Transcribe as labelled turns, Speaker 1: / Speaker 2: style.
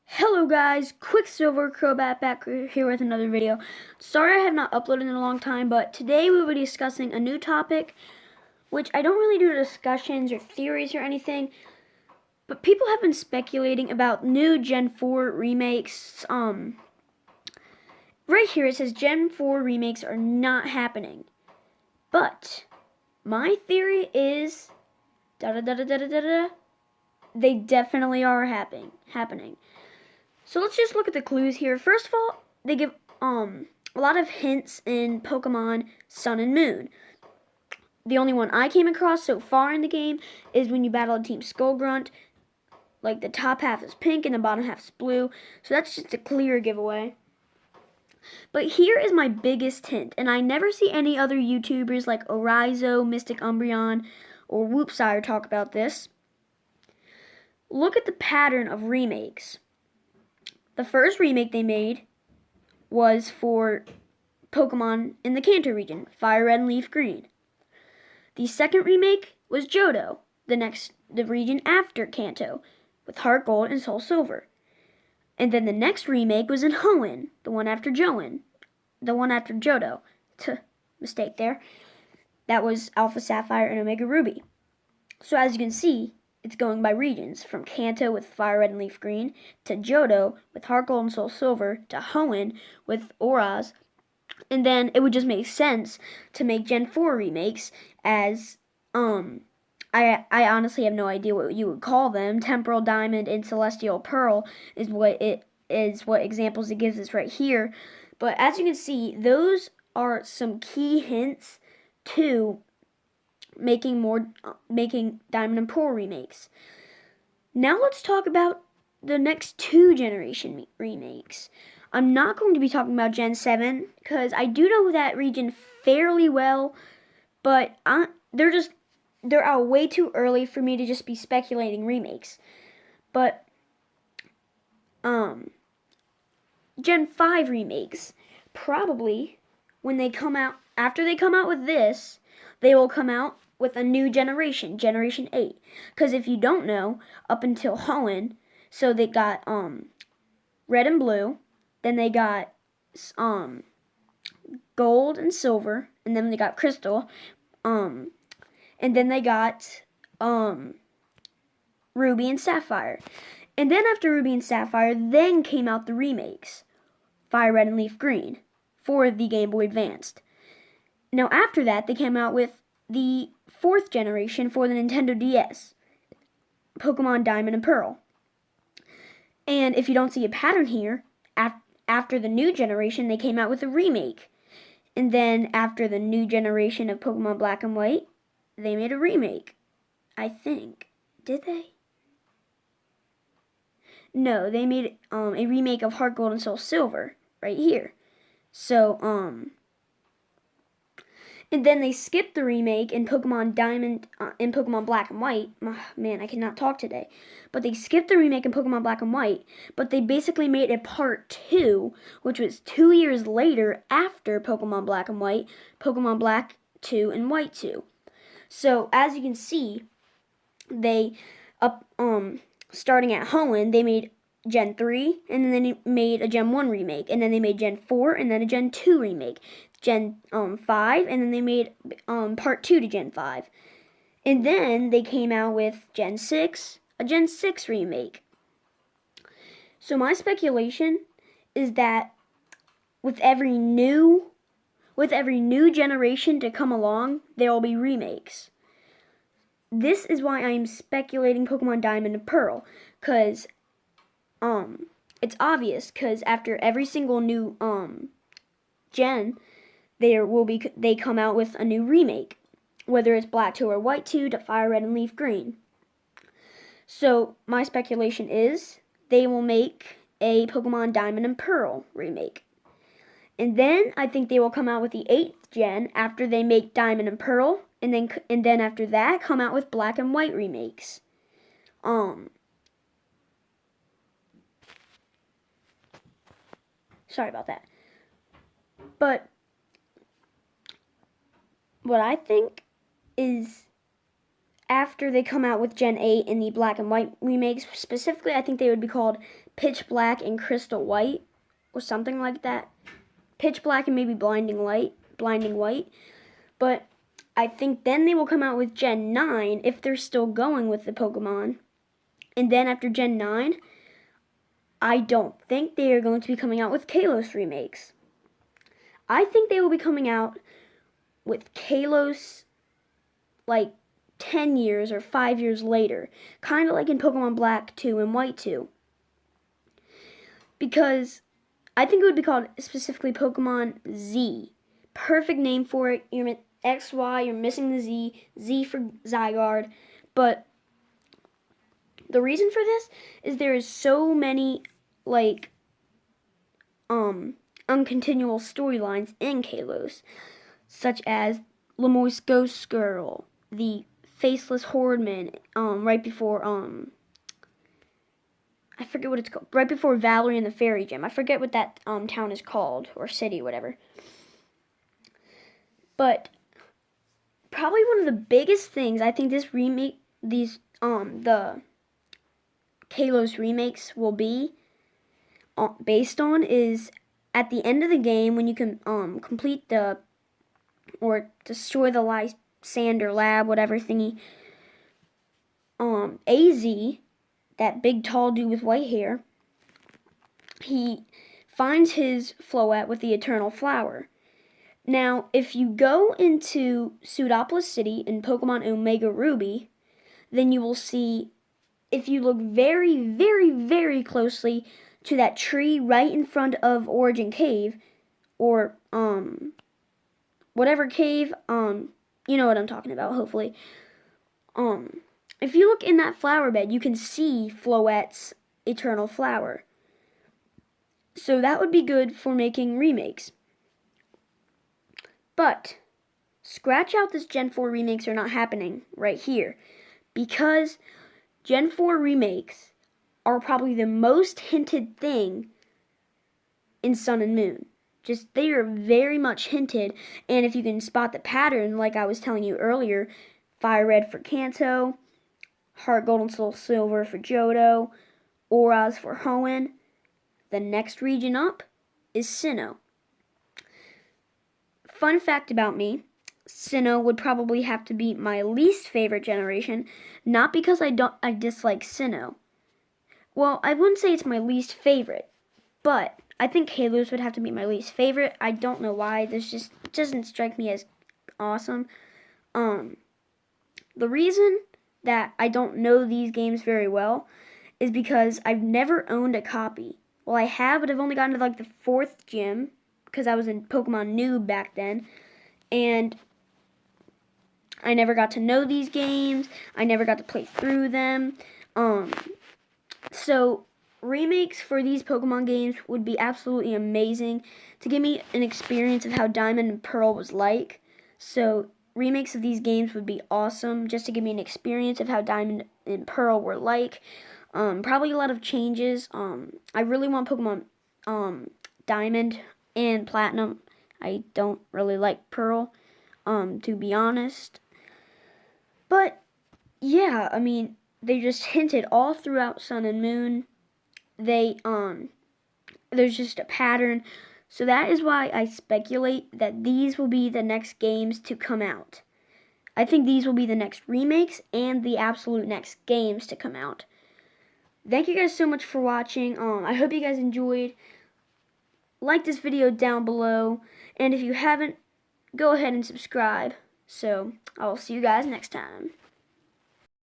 Speaker 1: Hello guys, Quicksilver Crobat back here with another video. Sorry I have not uploaded in a long time, but today we will be discussing a new topic, which I don't really do discussions or theories or anything, but people have been speculating about new Gen 4 remakes. Right here it says Gen 4 remakes are not happening, but my theory is they definitely are happening. So let's just look at the clues here. First of all, they give a lot of hints in Pokemon Sun and Moon. The only one I came across so far in the game is when you battle Team Skullgrunt. Like the top half is pink and the bottom half is blue. So that's just a clear giveaway. But here is my biggest hint, and I never see any other YouTubers like Orizo, Mystic Umbreon, or Whoopsire talk about this. Look at the pattern of remakes. The first remake they made was for Pokemon in the Kanto region, Fire Red and Leaf Green. The second remake was Johto, the region after Kanto, with Heart Gold and Soul Silver. And then the next remake was in Hoenn, the one after Johto. Mistake there. That was Alpha Sapphire and Omega Ruby. So as you can see, it's going by regions, from Kanto with Fire Red and Leaf Green, to Johto with Heart Gold and Soul Silver, to Hoenn with Oraz, and then it would just make sense to make Gen 4 remakes as, I honestly have no idea what you would call them. Temporal Diamond and Celestial Pearl is what examples it gives us right here. But as you can see, those are some key hints to making Diamond and Pearl remakes. Now let's talk about the next two generation remakes. I'm not going to be talking about Gen 7 because I do know that region fairly well, but they're out way too early for me to just be speculating remakes. But Gen 5 remakes, probably when they come out, after they come out with this, they will come out with a new generation, Generation 8. Because if you don't know, up until Hoenn, so they got red and blue, then they got gold and silver, and then they got crystal, and then they got ruby and sapphire. And then after Ruby and Sapphire, then came out the remakes, Fire Red and Leaf Green, for the Game Boy Advanced. Now after that, they came out with the fourth generation for the Nintendo DS, Pokemon Diamond and Pearl. And if you don't see a pattern here, after the new generation, they came out with a remake. And then after the new generation of Pokemon Black and White, they made a remake. I think. Did they? No, they made a remake of Heart Gold and Soul Silver right here. So, and then they skipped the remake in Pokemon Diamond, in Pokemon Black and White. Man, I cannot talk today. But they skipped the remake in Pokemon Black and White, but they basically made a part 2, which was 2 years later after Pokemon Black and White, Pokemon Black 2 and White 2. So, as you can see, they, starting at Hoenn, they made Gen 3, and then they made a Gen 1 remake, and then they made Gen 4, and then a Gen 2 remake. Gen 5, and then they made part 2 to Gen 5. And then they came out with Gen 6, a Gen 6 remake. So my speculation is that with every new generation to come along, there will be remakes. This is why I am speculating Pokemon Diamond and Pearl, because it's obvious, because after every single new gen, they come out with a new remake, whether it's Black 2 or White 2 to Fire Red and Leaf Green. So my speculation is they will make a Pokemon Diamond and Pearl remake. And then I think they will come out with the 8th gen after they make Diamond and Pearl, and then after that come out with Black and White remakes. Sorry about that. But what I think is after they come out with Gen 8 in the black and white remakes. Specifically, I think they would be called Pitch Black and Crystal White, or something like that. Pitch Black and maybe Blinding White. But I think then they will come out with Gen 9 if they're still going with the Pokemon. And then after Gen 9, I don't think they are going to be coming out with Kalos remakes. I think they will be coming out with Kalos like 10 years or 5 years later. Kind of like in Pokemon Black 2 and White 2. Because I think it would be called specifically Pokemon Z. Perfect name for it. You're XY, you're missing the Z. Z for Zygarde. But the reason for this is there is so many, like, uncontinual storylines in Kalos. Such as Lamoise Ghost Girl, the Faceless Hordeman, right before, I forget what it's called. Right before Valerie and the Fairy Gym. I forget what that town is called, or city, whatever. But probably one of the biggest things I think this remake, the Kalos remakes will be based on is at the end of the game when you can complete or destroy the Lysander lab, whatever thingy. AZ, that big tall dude with white hair, he finds his Floette with the Eternal Flower. Now, if you go into Pseudopolis City in Pokemon Omega Ruby, then you will see, if you look very, very, very closely to that tree right in front of Origin Cave, or, whatever cave, you know what I'm talking about, hopefully. If you look in that flower bed, you can see Floette's Eternal Flower. So that would be good for making remakes. But scratch out this Gen 4 remakes are not happening right here, because Gen 4 remakes are probably the most hinted thing in Sun and Moon. Just, they are very much hinted, and if you can spot the pattern, like I was telling you earlier, Fire Red for Kanto, Heart Gold and Soul Silver for Johto, Auras for Hoenn, the next region up is Sinnoh. Fun fact about me, Sinnoh would probably have to be my least favorite generation, not because I dislike Sinnoh. Well, I wouldn't say it's my least favorite, but I think Kalos would have to be my least favorite. I don't know why. This just doesn't strike me as awesome. The reason that I don't know these games very well is because I've never owned a copy. Well, I have, but I've only gotten to like the 4th gym, because I was in Pokemon Noob back then, and I never got to know these games. I never got to play through them. So remakes for these Pokemon games would be absolutely amazing to give me an experience of how Diamond and Pearl was like. So remakes of these games would be awesome just to give me an experience of how Diamond and Pearl were like. Probably a lot of changes. I really want Pokemon Diamond and Platinum. I don't really like Pearl, to be honest. But yeah, I mean, they just hinted all throughout Sun and Moon. There's just a pattern. So that is why I speculate that these will be the next games to come out. I think these will be the next remakes and the absolute next games to come out. Thank you guys so much for watching. I hope you guys enjoyed. Like this video down below. And if you haven't, go ahead and subscribe. So, I will see you guys next time.